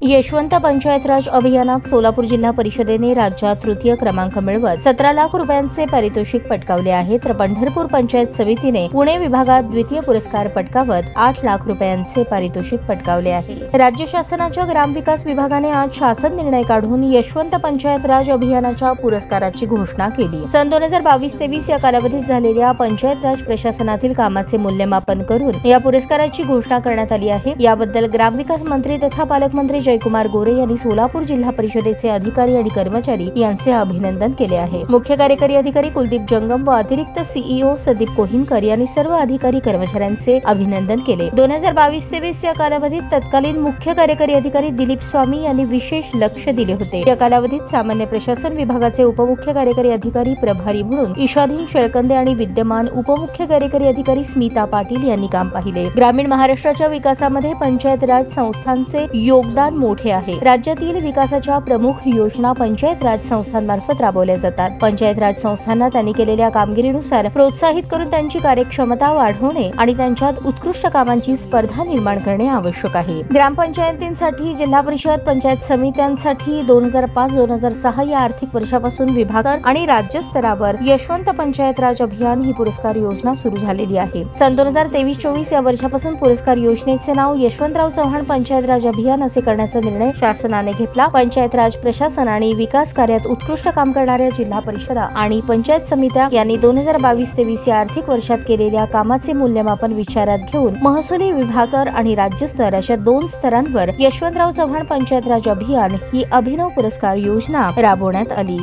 यशवंत पंचायत राज अभियानात सोलापूर जिल्हा परिषदेने राज्यात तृतीय क्रमांक मिळवत 17 लाख रुपयांचे पारितोषिक पटकावले आहे, तर पंढरपूर पंचायत समितीने पुणे विभागात द्वितीय पुरस्कार पटकावत 8 लाख रुपयांचे पारितोषिक पटकावले आहे। राज्य शासनाच्या ग्रामविकास विभागाने आज शासन निर्णय काढून यशवंत पंचायत राज अभियानाच्या पुरस्काराची घोषणा केली। सन 2022-23 या कालावधीत झालेल्या पंचायत राज प्रशासनातील कामाचे मूल्यमापन करून या पुरस्काराची घोषणा करण्यात आली आहे। याबद्दल ग्रामविकास मंत्री तथा पालकमंत्री जयकुमार गोरे यांनी सोलापूर जिल्हा परिषदेचे अधिकारी आणि कर्मचारी यांचे अभिनंदन केले आहे। मुख्य कार्यकारी अधिकारी कुलदीप जंगम व अतिरिक्त सीईओ संदीप कोहिनकर यांनी सर्व अधिकारी कर्मचाऱ्यांचे अभिनंदन केले। 2022-23 या कालावधीत तत्कालीन मुख्य कार्यकारी अधिकारी दिलीप स्वामी यांनी विशेष लक्ष दिले होते। या कालावधीत सामान्य प्रशासन विभागाचे उपमुख्य कार्यकारी अधिकारी प्रभारी म्हणून ईशाधीन शेळकंदे आणि विद्यमान उपमुख्य कार्यकारी अधिकारी स्मिता पाटील यांनी काम पाहिले। ग्रामीण महाराष्ट्राच्या विकासामध्ये पंचायत राज संस्थांचे योगदान मोठे आहे। राज्यातील विकासाच्या प्रमुख योजना पंचायत राज संस्थांमार्फत राबवल्या जातात। पंचायत राज संस्थांना त्यांनी केलेल्या कामगिरीनुसार प्रोत्साहित करून त्यांची कार्यक्षमता वाढवणे आणि त्यांच्यात उत्कृष्ट कामांची स्पर्धा निर्माण करणे आवश्यक आहे। ग्रामपंचायतींसाठी जिल्हा परिषद पंचायत समित्यांसाठी 2005-2006 या आर्थिक वर्षापासून विभाग आणि राज्य स्तरावर यशवंत पंचायत राज अभियान ही पुरस्कार योजना सुरू झालेली आहे। सन 2023-24 या वर्षापासून पुरस्कार योजनेचे नाव यशवंतराव चव्हाण पंचायत राज अभियान असे करण्याचा निर्णय शासनाने घेतला। पंचायत राज प्रशासन आणि विकास कार्यात उत्कृष्ट काम करणाऱ्या जिल्हा परिषदा आणि पंचायत समित्या यांनी 2022-23 या आर्थिक वर्षात केलेल्या कामाचे मूल्यमापन विचारात घेऊन महसुली विभाग आणि राज्य स्तर अशा 2 स्तरांवर यशवंतराव चव्हाण पंचायत राज अभियान ही अभिनव पुरस्कार योजना राबवण्यात आली।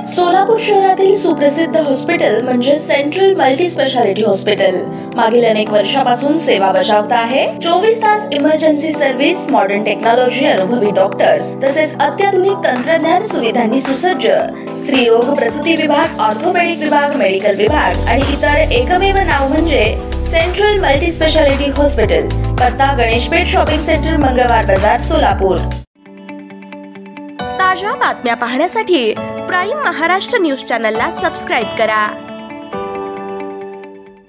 सोलापूर शहरातील सुप्रसिद्ध हॉस्पिटल म्हणजे सेंट्रल मल्टी स्पेशालिटी हॉस्पिटल मागील अनेक वर्षापासून सेवा बजावत आहे। 24 तास इमर्जन्सी सर्व्हिस, मॉडर्न टेक्नॉलॉजी, अनुभवी डॉक्टर्स तसेच अत्याधुनिक तंत्रज्ञान सुविधांनी सुसज्ज स्त्रीरोग प्रसूती विभाग, ऑर्थोपेडिक विभाग, मेडिकल विभाग आणि इतर एकमेव नाव म्हणजे सेंट्रल मल्टी स्पेशालिटी हॉस्पिटल। पत्ता गणेशपेठ शॉपिंग सेंटर, मंगळवार बाजार, सोलापूर। ताज्या बातम्या पाहण्यासाठी प्राईम महाराष्ट्र न्यूज चॅनलला सबस्क्राइब करा।